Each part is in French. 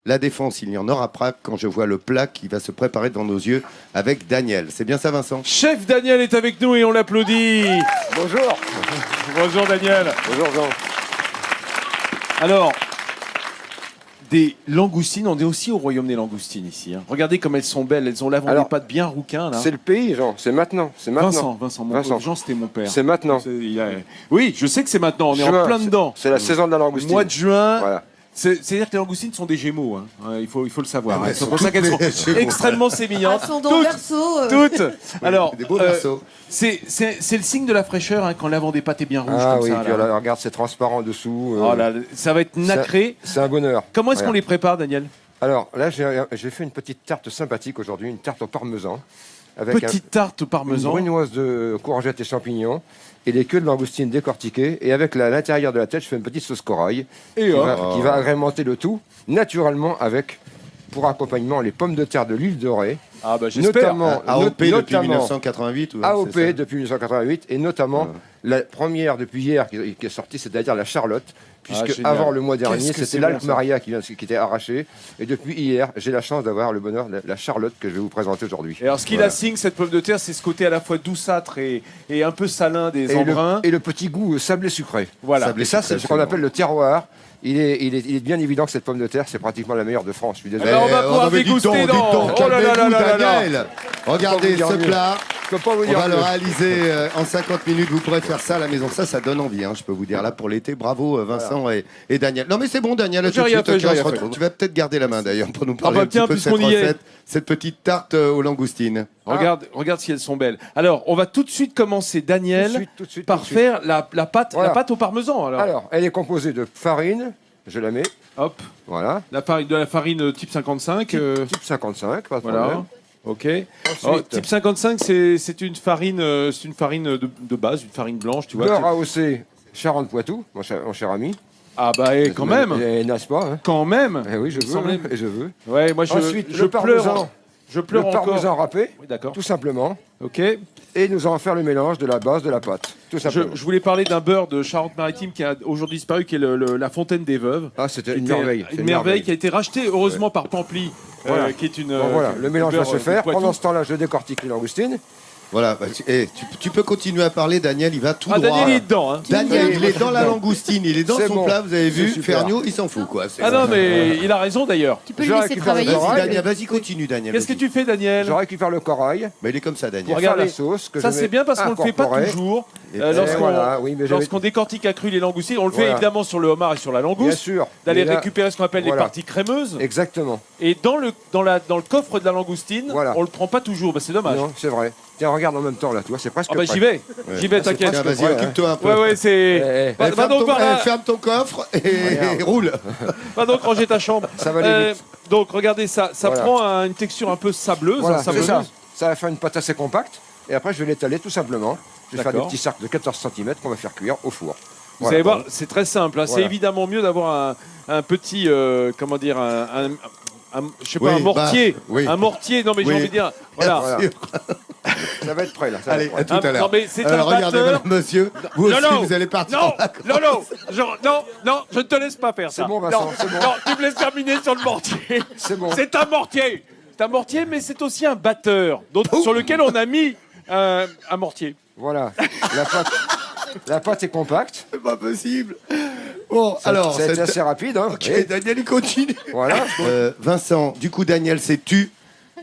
La défense, il n'y en aura pas quand je vois le plat qui va se préparer devant nos yeux avec Daniel. C'est bien ça, Vincent? Chef Daniel est avec nous et on l'applaudit. Bonjour. Bonjour Daniel. Bonjour Jean. Alors, des langoustines, on est aussi au royaume des langoustines ici. Regardez comme elles sont belles, elles ont l'avant des pattes bien rouquin là. C'est le pays, Jean, c'est maintenant. Vincent, Jean c'était mon père. C'est maintenant. Oui, je sais que c'est maintenant, on est en plein dedans. C'est la saison de la langoustine. Mois de juin. Voilà. C'est-à-dire que les langoustines sont des gémeaux, hein. Il faut le savoir. Ouais, c'est pour ça qu'elles sont extrêmement sémillantes. Ascendant Verseau. Toutes. Alors, des beaux versos. c'est le signe de la fraîcheur hein, quand l'avant des pâtes est bien rouge Ah comme oui, ça. puis Là. alors, regarde, c'est transparent dessous. Oh là, ça va être nacré. C'est un bonheur. Comment est-ce Voilà. qu'on les prépare, Daniel? Alors là, j'ai fait une petite tarte sympathique aujourd'hui, une tarte au parmesan. Avec Petite tarte au une parmesan. brunoise de courgettes et champignons et les queues de langoustine décortiquées. Et avec l'intérieur de la tête, je fais une petite sauce corail Et qui va agrémenter le tout, naturellement avec, pour accompagnement, les pommes de terre de l'île de Ré. Ah bah j'espère. AOP depuis 1988 AOP depuis 1988 et notamment la première depuis hier qui est sortie, c'est-à-dire la Charlotte, puisque génial. avant le mois dernier, Qu'est-ce que c'est c'était bon, l'Alpe ça. Maria qui était arrachée. Et depuis hier, j'ai la chance d'avoir le bonheur de la Charlotte que je vais vous présenter aujourd'hui. Et alors ce qui la signe, cette pomme de terre, c'est ce côté à la fois douceâtre et un peu salin des embruns. Et le petit goût sablé sucré. Voilà. Et ça, c'est ce qu'on appelle le terroir. Il est bien évident que cette pomme de terre, c'est pratiquement la meilleure de France. Je suis désolé. Alors, on va pouvoir déguster dans... Oh là là là là là. Regardez Je peux pas vous ce dire mieux. plat. Je peux pas vous On dire va le mieux. réaliser en 50 minutes. Vous pourrez faire ça à la maison. Ça donne envie, hein, je peux vous dire. Là, pour l'été, bravo Vincent et Daniel. Non, mais c'est bon, Daniel. J'ai rien fait, j'ai rien fait. Tu vas peut-être garder la main, d'ailleurs, pour nous Ah parler bah un petit tiens, peu de cette puisqu'on y est. recette, cette petite tarte aux langoustines. Regarde si elles sont belles. Alors, on va tout de suite commencer, Daniel, Tout de suite, par tout de suite. faire la pâte, Voilà. la pâte au parmesan. Alors, elle est composée de farine. Je la mets. Hop, Voilà. de la farine type 55. Type 55, pas de Voilà. problème. Ok. Ensuite, Oh, type 55, c'est une farine, de base, une farine blanche, tu vois. beurre AOC Charentes-Poitou, mon cher ami. Ah bah quand même, N'est-ce pas hein quand même. Eh oui, je veux. Semblait- Et je veux. Ouais, moi Ensuite, je le pleure. parmesan. Je pleure Le parmesan encore. râpé, Oui, d'accord. tout simplement. Ok. Et nous allons faire le mélange de la base de la pâte. Tout simplement. Je voulais parler d'un beurre de Charente-Maritime qui a aujourd'hui disparu, qui est la Fontaine des Veuves. Ah, c'était Qui une était merveille. c'est Une merveille qui a été rachetée heureusement par Pampli, Voilà. qui est une. Bon, voilà, le mélange va beurre se de faire. Poitou. Pendant ce temps-là, je décortique les langoustines. Voilà. Tu peux continuer à parler, Daniel. Il va tout Ah, droit. Daniel il là. est dedans. Hein. Daniel, il est dans la langoustine. Il est dans C'est son bon. plat. Vous avez vu. C'est super. Ferniaud, il s'en fout, quoi. Ah non, mais il a raison d'ailleurs. Tu peux lui Je laisser récupère le travailler. beurre. Vas-y, Daniel, vas-y, continue, Daniel. Qu'est-ce que vas-y. tu fais, Daniel? Je récupère le corail Mais il est comme ça, Daniel. pour Regardez, faire la sauce. Que Ça, je c'est vais bien parce qu'on ne le fait pas incorporer. toujours. Et Lorsqu'on oui, mais j'avais- lorsqu'on décortique à cru les langoustines, on le fait Voilà. évidemment sur le homard et sur la Bien langouste. sûr. D'aller Mais là- récupérer ce qu'on appelle les voilà. parties crémeuses. Exactement. Et dans le coffre de la langoustine, Voilà. on le prend pas toujours. Bah, c'est dommage. Non, c'est vrai. Tiens, regarde en même temps là, tu vois, c'est presque. Ah bah prêt. j'y vais, t'inquiète. Tiens, vas-y, prêt, occupe-toi un peu. Ouais, c'est. Eh, Va ferme, donc ton, voir là. ferme ton coffre et Regarde. roule. Va donc ranger ta chambre. Ça va aller vite. Donc regardez ça, Voilà. prend une texture un peu sableuse, Voilà, hein, c'est sableuse. ça. Ça va faire une pâte assez compacte. Et après, je vais l'étaler tout simplement. Je vais faire des D'accord. petits cercles de 14 cm qu'on va faire cuire au four. Vous Voilà. allez voir, c'est très simple. Hein. C'est Voilà. évidemment mieux d'avoir un petit, comment dire, je sais pas, Oui, un mortier. bah, oui. Un mortier, non mais j'ai Oui. envie de dire. Voilà. Voilà. Ça va être prêt là. ça va Allez, être prêt. à tout à Non l'heure. mais c'est un Regardez, batteur. madame, monsieur, vous aussi, Non, vous allez partir Non, en vacances. non, je ne te laisse pas faire ça. C'est bon, Vincent, non, c'est bon. non, tu me laisses terminer sur le mortier. C'est bon. C'est un mortier. C'est un mortier, mais c'est aussi un batteur, sur lequel on a mis un mortier. Voilà. La pâte est compacte. C'est pas possible. Bon, alors, ça a été cette- assez rapide. Hein. Ok, Et Daniel, il continue. voilà. Vincent, du coup, Daniel s'est tu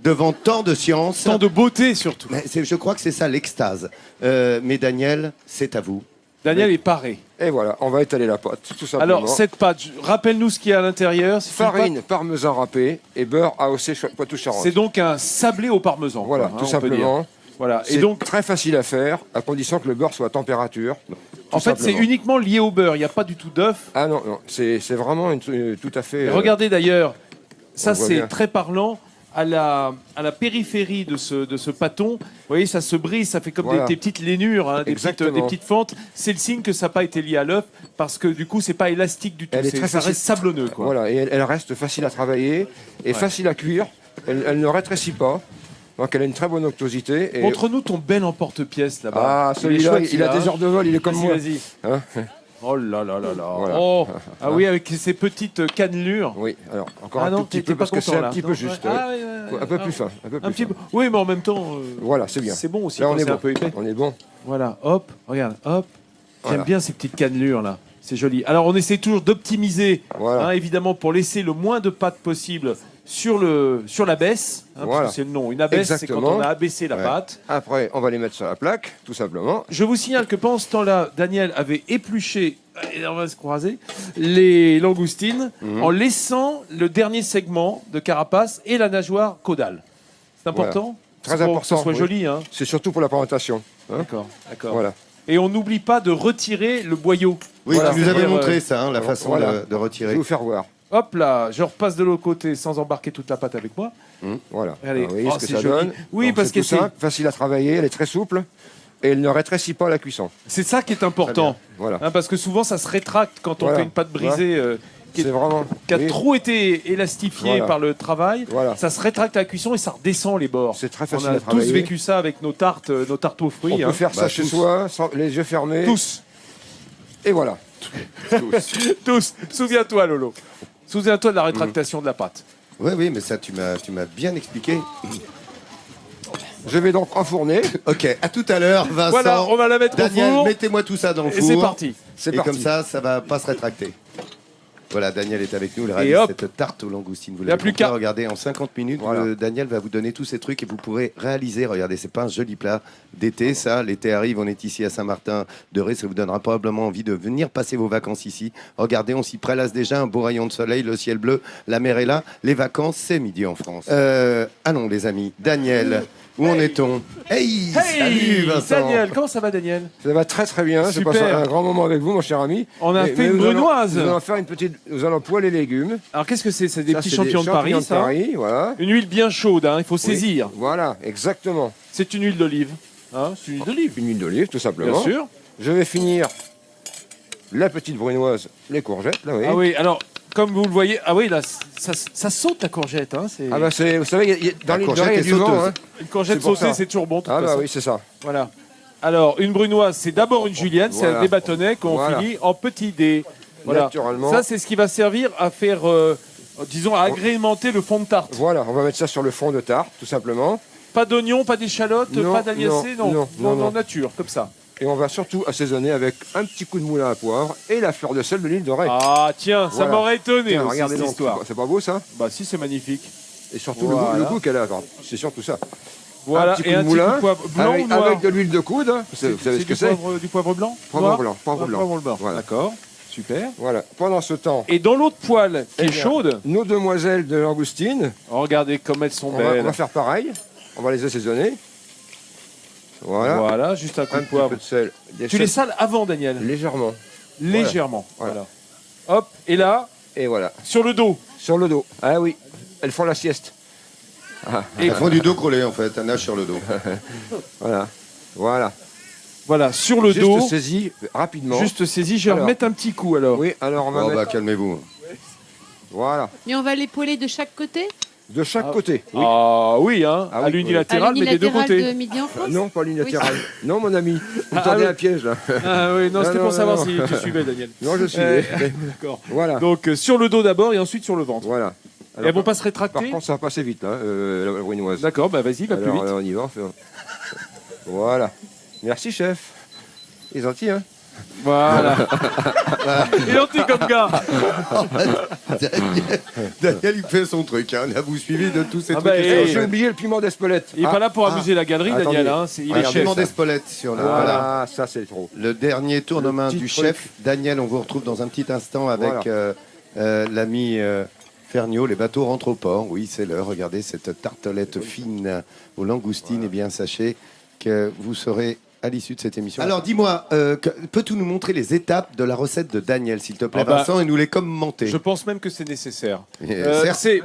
devant tant de science. Tant de beauté surtout. Mais je crois que c'est ça l'extase. Mais Daniel, c'est à vous. Daniel est paré. Et voilà, on va étaler la pâte, tout simplement. Alors, cette pâte, rappelle-nous ce qu'il y a à l'intérieur. C'est une Farine, parmesan râpé et beurre AOC pâte- Poitou-Charentes. C'est donc un sablé au parmesan. Voilà, quoi, tout on peut dire. simplement. Voilà. C'est Et donc, très facile à faire, à condition que le beurre soit à température. en fait, c'est uniquement lié au beurre. Il n'y a pas du tout d'œuf. Ah non, non, c'est vraiment tout à fait. Et regardez d'ailleurs, ça on voit c'est bien. très parlant. À la périphérie de ce pâton, vous voyez, ça se brise, ça fait comme Voilà. des petites lainures, hein, des Exactement. petites fentes. C'est le signe que ça n'a pas été lié à l'œuf, parce que du coup, c'est pas élastique du tout. Elle est très Ça facile. reste sablonneux, quoi. Voilà, et elle reste facile à travailler et facile à cuire. Elle ne rétrécit pas. Donc elle a une très bonne octosité. Et... Montre-nous ton bel emporte-pièce là-bas. Ah, Il est celui-là, chouette, il a celui-là, des heures de vol, il est comme Vas-y, moi. vas-y. Hein Oh là là là là. Voilà. Oh. Ah oui, avec ces petites cannelures. Oui, alors encore Ah un non, tout petit t'es peu pas parce que content, c'est là. un petit peu Non, juste. ouais. ouais. Ah, ouais, ouais, Un peu ouais. plus fin. Un peu plus Un petit fin. peu. Oui, mais en même temps, Voilà, c'est bien. c'est bon aussi Là, quand on est c'est un bon. peu épais. On est bon. Voilà, hop, regarde, hop. J'aime Voilà. bien ces petites cannelures là. C'est joli. Alors, on essaie toujours d'optimiser, Voilà. hein, évidemment, pour laisser le moins de pâte possible sur la baisse. Hein, Voilà. parce que c'est le nom. Une abaisse, c'est quand Exactement. on a abaissé la Ouais. pâte. Après, on va les mettre sur la plaque, tout simplement. Je vous signale que pendant ce temps-là, Daniel avait épluché, et on va se croiser, les langoustines en laissant le dernier segment de carapace et la nageoire caudale. C'est important. Très C'est pour que ce important, soit oui. joli. Hein. C'est surtout pour la présentation. Hein. D'accord, d'accord. Voilà. Et on n'oublie pas de retirer le boyau. Oui, Voilà. tu nous avais C'est-à-dire, montré ça, hein, la façon voilà. de Je vais retirer. vous faire voir. Hop là, je repasse de l'autre côté sans embarquer toute la pâte avec moi. Voilà. Allez. Alors, vous voyez Oh, ce que c'est ça joli. donne. Oui, Donc, parce c'est que tout c'est- simple, facile à travailler, elle est très souple et elle ne rétrécit pas la cuisson. C'est ça qui est important. Voilà. Hein, parce que souvent, ça se rétracte quand on Voilà. fait une pâte brisée qui C'est vraiment. qui a oui, trop été élastifiée Voilà. par le travail. Voilà. Ça se rétracte à la cuisson et ça redescend les bords. C'est très On facile a à tous travailler. vécu ça avec nos tartes aux fruits. On peut hein. faire ça Bah, chez tous. soi, sans les yeux fermés. Tous. Et voilà. Tous. Souviens-toi, Lolo. Souviens-toi de la rétractation de la pâte. Oui, oui, mais ça, tu m'as bien expliqué. Je vais donc enfourner. Ok, à tout à l'heure, Vincent. Voilà, on va la mettre Daniel, au four. mettez-moi tout ça dans le Et four. c'est parti. C'est Et parti. comme ça va pas se rétracter. Voilà, Daniel est avec nous, il Et réalise hop. cette tarte aux langoustines. Vous Il y a l'avez plus compris, qu'à. regardez, en 50 minutes, Voilà. Daniel va vous donner tous ces trucs et vous pourrez réaliser. Regardez, c'est pas un joli plat d'été, ça. L'été arrive, on est ici à Saint-Martin-de-Ré, ça vous donnera probablement envie de venir passer vos vacances ici. Regardez, on s'y prélasse déjà, un beau rayon de soleil, le ciel bleu, la mer est là. Les vacances, c'est midi en France. Allons, les amis. Daniel, où en est-on? Hey, salut Vincent. Daniel, comment ça va, Daniel? Ça va très très bien. J'ai Super. passé un grand moment avec vous, mon cher ami. On a fait une nous allons- brunoise. Nous allons faire une petite. Nous allons poêler les légumes. Alors, qu'est-ce que c'est? C'est des Ça, petits c'est champignons de Paris, ça? voilà. Une huile bien chaude, hein, il faut Oui. saisir. Voilà, exactement. C'est une huile d'olive. Hein, c'est une huile d'olive, Une huile d'olive, tout simplement. bien sûr. Je vais finir la petite brunoise, les courgettes, là, oui. Ah oui, alors, comme vous le voyez, ah oui, là, ça saute la courgette. Hein, c'est... Ah bah c'est, vous savez, dans La l'île de courgette Ré, il y a est du vent. sauteuse. Hein. Une courgette c'est pour sautée, ça. c'est toujours bon. de toute Ah bah façon. oui, c'est ça. Voilà. Alors, une brunoise, c'est d'abord une julienne, c'est Voilà. des bâtonnets qu'on Voilà. finit en petits dés. Voilà. Naturellement. Ça, c'est ce qui va servir à faire, disons, à agrémenter le fond de tarte. Voilà, on va mettre ça sur le fond de tarte, tout simplement. Pas d'oignons, pas d'échalotes, Non, pas d'agnacé, non. non. Nature, comme ça. Et on va surtout assaisonner avec un petit coup de moulin à poivre et la fleur de sel de l'île de Ré. Ah, tiens, ça Voilà. m'aurait étonné Tiens, aussi, regardez cette donc, histoire. c'est pas beau ça? Bah si, c'est magnifique. Et surtout Voilà. le goût qu'elle a, c'est surtout ça. Voilà, un petit coup et de un petit moulin coup de poivre blanc avec, ou noir? avec de l'huile de coude, hein. Vous savez ce que du c'est? du poivre blanc? Poivre Noir blanc, poivre blanc. Poivre blanc, Voilà. d'accord, super. Voilà. Pendant ce temps, Et dans l'autre poêle qui eh est bien, chaude, nos demoiselles de langoustine, oh, regardez comme elles sont on va belles. faire pareil. On va les assaisonner. Voilà. Voilà, juste un coup Un de petit poivre. peu de sel. Des Tu les sels sales avant, Daniel, légèrement. légèrement. Voilà. Voilà. Hop, et là, Et voilà. sur le dos. Sur le dos. Ah oui, elles font la sieste. Et Elles font du dos collé en fait, un nage sur le dos. Voilà. Voilà. voilà, sur le Juste dos, saisi rapidement. juste saisi, je vais Alors. remettre un petit coup alors. Oui, alors on va Oh mettre. bah calmez-vous. Voilà. Mais on va les poêler de chaque côté? De chaque côté. Oui. Ah oui, hein, Ah à oui, l'unilatéral, mais des deux l'unilatéral côtés. de Midi en France? Non, pas l'unilatéral. Non, mon ami. Vous Ah, tendez oui. un piège là. Ah oui, non, c'était Non, pour non, savoir non. si tu suivais, Daniel. Non, je suis. D'accord. Voilà. Donc sur le dos d'abord et ensuite sur le ventre. Voilà. Et elles vont pas se Par rétracter? contre, ça va passer vite, hein, la brunoise. D'accord, bah vas-y, va plus Alors, vite. on y va. Voilà. Merci, chef. Il est gentil, hein. Voilà. Il est gentil comme gars. Daniel, il fait son truc. Hein. Là, vous suivez de tous ces Ah trucs. bah, et et- ça, J'ai en oublié le piment d'Espelette. Il est pas là pour amuser la galerie, Attendez. Daniel. Hein. Il est Regardez, chef. piment d'Espelette sur le. Voilà. Ah, ça c'est trop. Le dernier tournement petit du truc. chef. Daniel, on vous retrouve dans un petit instant avec l'ami Ferniaud. Les bateaux rentrent au port. Oui, c'est l'heure. Regardez cette tartelette fine aux langoustines. Eh bien, sachez que vous serez à l'issue de cette émission. Alors, dis-moi, peux-tu nous montrer les étapes de la recette de Daniel, s'il te plaît, Ah bah, Vincent, et nous les commenter? Je pense même que c'est nécessaire. Certes. C'est-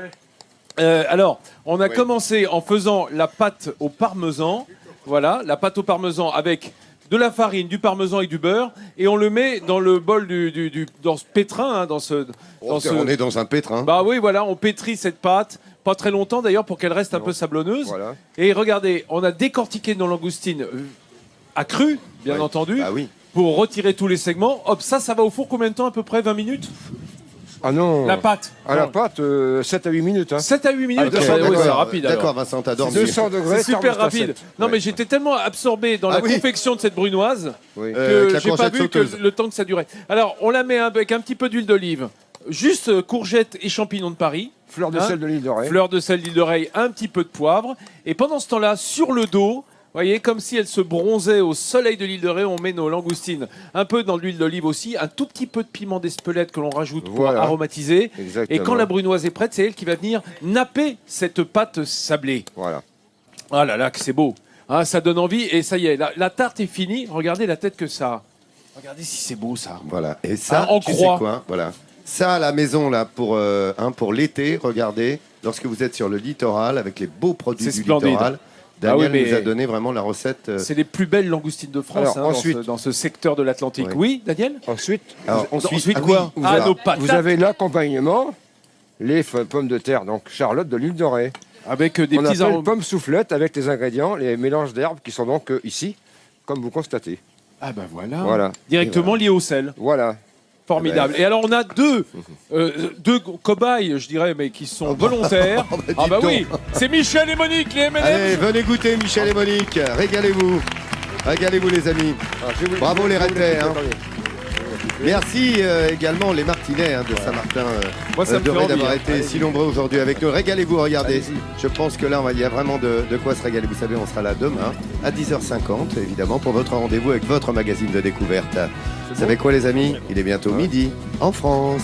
alors, on a Oui. commencé en faisant la pâte au parmesan. Voilà, la pâte au parmesan avec de la farine, du parmesan et du beurre, et on le met dans le bol dans ce pétrin, hein, dans ce. On est dans un pétrin. Bah oui, voilà, on pétrit cette pâte, pas très longtemps d'ailleurs pour qu'elle reste un peu sablonneuse. Voilà. Et regardez, on a décortiqué nos langoustines à cru, bien Oui. entendu. Ah oui. pour retirer tous les segments. Hop, ça va au four combien de temps à peu près? 20 minutes? Ah non. La pâte. À la Non. pâte, 7 à 8 minutes. Hein. 7 à 8 minutes, Ah, c'est d'accord, c'est rapide. alors. D'accord, Vincent, t'as dormi. 200 degrés. C'est super thermostat rapide. 7. Non, Ouais. mais j'étais tellement absorbé dans la oui. confection de cette brunoise Oui. que la j'ai pas courgette vu que sauteuse. le temps que ça durait. Alors, on la met avec un petit peu d'huile d'olive, juste courgettes et champignons de Paris, Fleur de Hein sel de l'île de Ré. fleur de sel d'île d'oreille, un petit peu de poivre. Et pendant ce temps-là, sur le dos, vous voyez, comme si elle se bronzait au soleil de l'île de Ré, on met nos langoustines un peu dans de l'huile d'olive aussi, un tout petit peu de piment d'Espelette que l'on rajoute pour Voilà. aromatiser. Exactement. Et quand la brunoise est prête, c'est elle qui va venir napper cette pâte sablée. Voilà. Ah là là, que c'est beau. Hein, ça donne envie et ça y est, la tarte est finie. Regardez la tête que ça a. Regardez si c'est beau ça. Voilà. Et ça, Ah, en tu croix. sais quoi, voilà. Ça, à la maison, là, pour l'été, regardez, lorsque vous êtes sur le littoral, avec les beaux produits C'est du splendide. littoral, Ah oui, Daniel mais- nous a donné vraiment la recette. C'est les plus belles langoustines de France Alors, hein, ensuite- dans ce secteur de l'Atlantique. Ouais. Oui, Daniel Ensuite, Alors, Ensuite ah quoi oui, Ah, voilà. nos patates vous avez l'accompagnement, les pommes de terre, donc Charlotte de l'île de Ré. avec des On petits appelle arômes. pommes soufflettes avec les ingrédients, les mélanges d'herbes qui sont donc ici, comme vous constatez. Ah ben voilà. Voilà. Directement lié au sel. Voilà. Formidable. Et alors on a deux cobayes, je dirais, mais qui sont volontaires. bah, dis Ah bah donc. oui, c'est Michel et Monique, les M&M. Allez, venez goûter, Michel et Monique. Régalez-vous. Régalez-vous, les amis. Alors, je vais vous- Bravo, je vais les vous Rétais, hein. attendez. Merci également les Martinets de Saint-Martin Moi, ça me de fait Ré envie, d'avoir hein. été Allez-y. si nombreux aujourd'hui avec nous. Régalez-vous, regardez. Allez-y. Je pense que là, il y a vraiment de quoi se régaler. Vous savez, on sera là demain à 10h50, évidemment, pour votre rendez-vous avec votre magazine de découverte. Vous savez quoi, les amis? Il est bientôt midi en France.